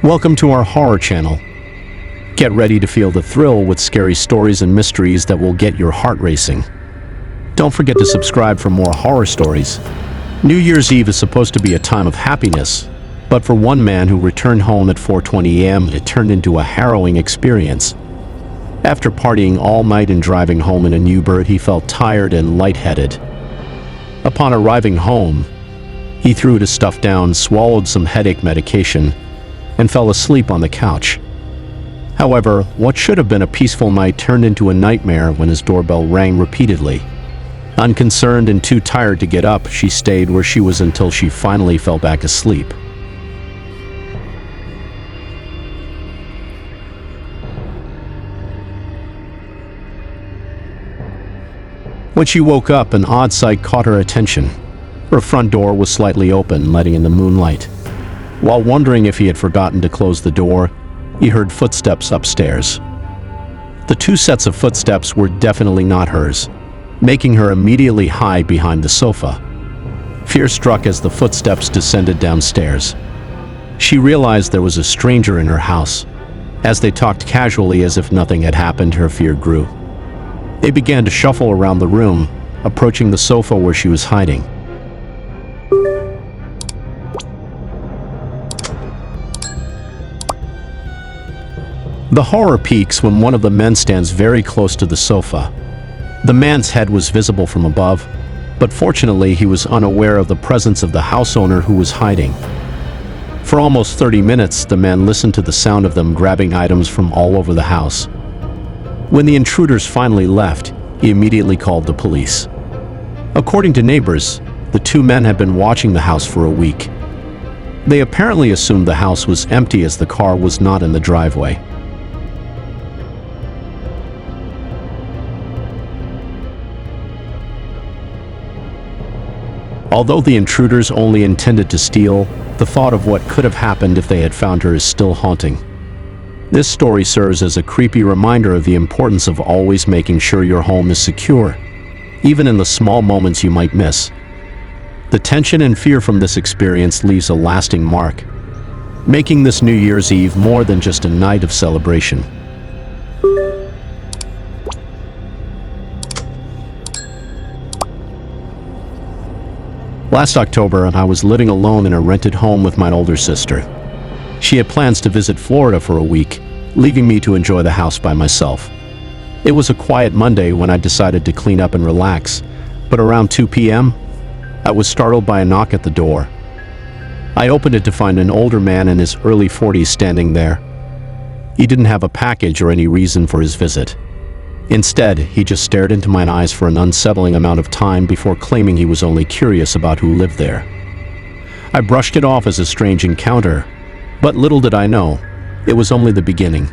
Welcome to our horror channel. Get ready to feel the thrill with scary stories and mysteries that will get your heart racing. Don't forget to subscribe for more horror stories. New Year's Eve is supposed to be a time of happiness, but for one man who returned home at 4:20 a.m., it turned into a harrowing experience. After partying all night and driving home in an Uber, he felt tired and lightheaded. Upon arriving home, he threw his stuff down, swallowed some headache medication, and fell asleep on the couch. However, what should have been a peaceful night turned into a nightmare when his doorbell rang repeatedly. Unconcerned and too tired to get up, she stayed where she was until she finally fell back asleep. When she woke up, an odd sight caught her attention. Her front door was slightly open, letting in the moonlight. While wondering if he had forgotten to close the door, he heard footsteps upstairs. The two sets of footsteps were definitely not hers, making her immediately hide behind the sofa. Fear struck as the footsteps descended downstairs. She realized there was a stranger in her house. As they talked casually as if nothing had happened, her fear grew. They began to shuffle around the room, approaching the sofa where she was hiding. The horror peaks when one of the men stands very close to the sofa. The man's head was visible from above, but fortunately he was unaware of the presence of the house owner who was hiding. For almost 30 minutes, the man listened to the sound of them grabbing items from all over the house. When the intruders finally left, he immediately called the police. According to neighbors, the two men had been watching the house for a week. They apparently assumed the house was empty as the car was not in the driveway. Although the intruders only intended to steal, the thought of what could have happened if they had found her is still haunting. This story serves as a creepy reminder of the importance of always making sure your home is secure, even in the small moments you might miss. The tension and fear from this experience leaves a lasting mark, making this New Year's Eve more than just a night of celebration. Last October, I was living alone in a rented home with my older sister. She had plans to visit Florida for a week, leaving me to enjoy the house by myself. It was a quiet Monday when I decided to clean up and relax, but around 2 p.m., I was startled by a knock at the door. I opened it to find an older man in his early 40s standing there. He didn't have a package or any reason for his visit. Instead, he just stared into my eyes for an unsettling amount of time before claiming he was only curious about who lived there. I brushed it off as a strange encounter, but little did I know, it was only the beginning.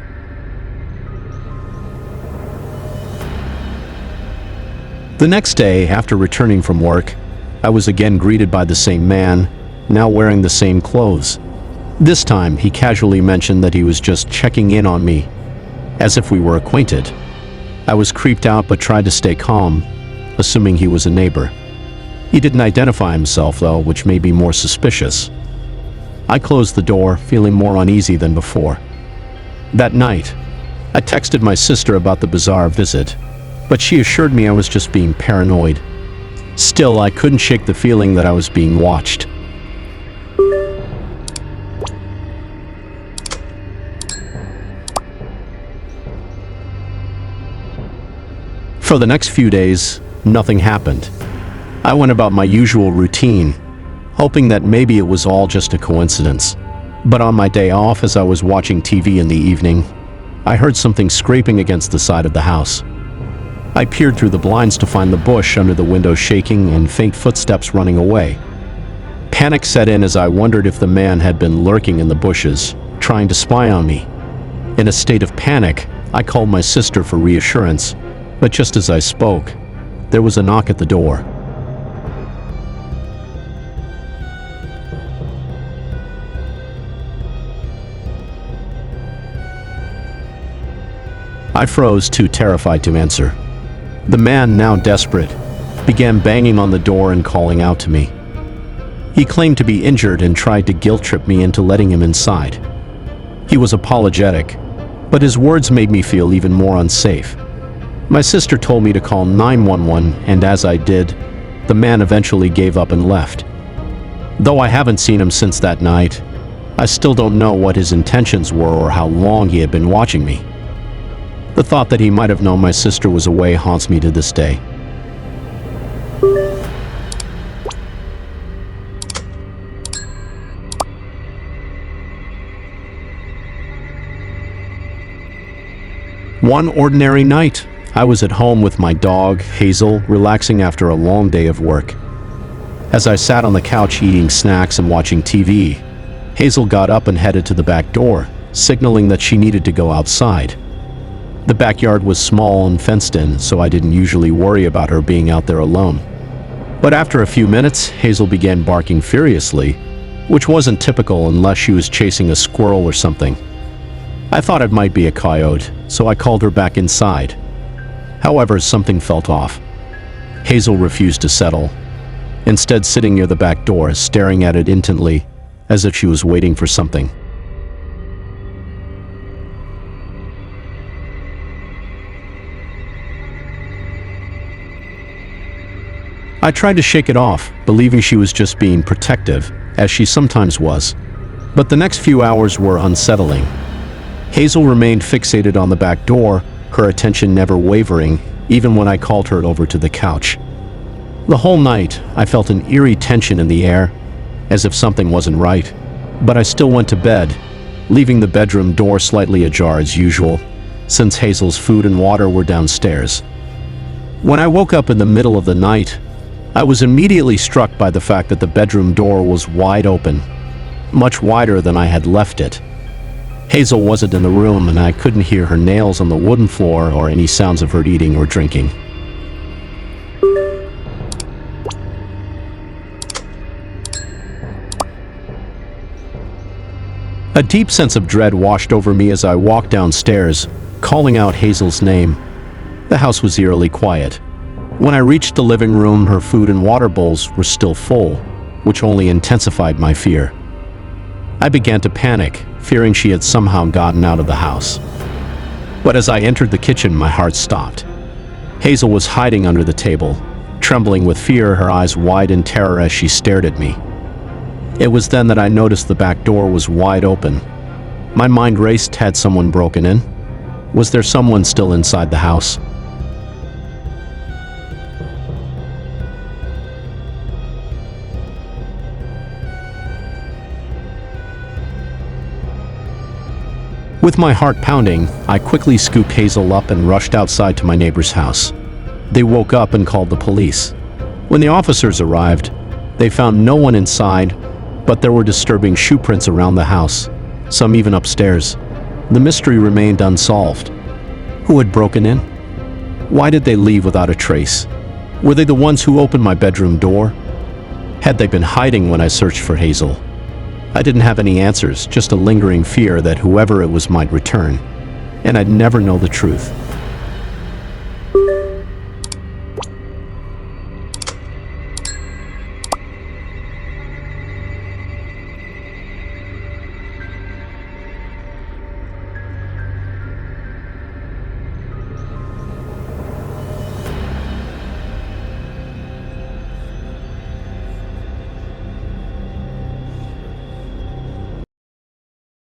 The next day, after returning from work, I was again greeted by the same man, now wearing the same clothes. This time, he casually mentioned that he was just checking in on me, as if we were acquainted. I was creeped out but tried to stay calm, assuming he was a neighbor. He didn't identify himself though, which made me more suspicious. I closed the door, feeling more uneasy than before. That night, I texted my sister about the bizarre visit, but she assured me I was just being paranoid. Still, I couldn't shake the feeling that I was being watched. For the next few days, nothing happened. I went about my usual routine, hoping that maybe it was all just a coincidence. But on my day off, as I was watching TV in the evening, I heard something scraping against the side of the house. I peered through the blinds to find the bush under the window shaking and faint footsteps running away. Panic set in as I wondered if the man had been lurking in the bushes, trying to spy on me. In a state of panic, I called my sister for reassurance. But just as I spoke, there was a knock at the door. I froze, too terrified to answer. The man, now desperate, began banging on the door and calling out to me. He claimed to be injured and tried to guilt trip me into letting him inside. He was apologetic, but his words made me feel even more unsafe. My sister told me to call 911, and as I did, the man eventually gave up and left. Though I haven't seen him since that night, I still don't know what his intentions were or how long he had been watching me. The thought that he might have known my sister was away haunts me to this day. One ordinary night, I was at home with my dog, Hazel, relaxing after a long day of work. As I sat on the couch eating snacks and watching TV, Hazel got up and headed to the back door, signaling that she needed to go outside. The backyard was small and fenced in, so I didn't usually worry about her being out there alone. But after a few minutes, Hazel began barking furiously, which wasn't typical unless she was chasing a squirrel or something. I thought it might be a coyote, so I called her back inside. However, something felt off. Hazel refused to settle, instead sitting near the back door, staring at it intently, as if she was waiting for something. I tried to shake it off, believing she was just being protective, as she sometimes was. But the next few hours were unsettling. Hazel remained fixated on the back door, her attention never wavering, even when I called her over to the couch. The whole night, I felt an eerie tension in the air, as if something wasn't right. But I still went to bed, leaving the bedroom door slightly ajar as usual, since Hazel's food and water were downstairs. When I woke up in the middle of the night, I was immediately struck by the fact that the bedroom door was wide open, much wider than I had left it. Hazel wasn't in the room, and I couldn't hear her nails on the wooden floor or any sounds of her eating or drinking. A deep sense of dread washed over me as I walked downstairs, calling out Hazel's name. The house was eerily quiet. When I reached the living room, her food and water bowls were still full, which only intensified my fear. I began to panic, fearing she had somehow gotten out of the house. But as I entered the kitchen, my heart stopped. Hazel was hiding under the table, trembling with fear, her eyes wide in terror as she stared at me. It was then that I noticed the back door was wide open. My mind raced. Had someone broken in? Was there someone still inside the house? With my heart pounding, I quickly scooped Hazel up and rushed outside to my neighbor's house. They woke up and called the police. When the officers arrived, they found no one inside, but there were disturbing shoe prints around the house, some even upstairs. The mystery remained unsolved. Who had broken in? Why did they leave without a trace? Were they the ones who opened my bedroom door? Had they been hiding when I searched for Hazel? I didn't have any answers, just a lingering fear that whoever it was might return, and I'd never know the truth.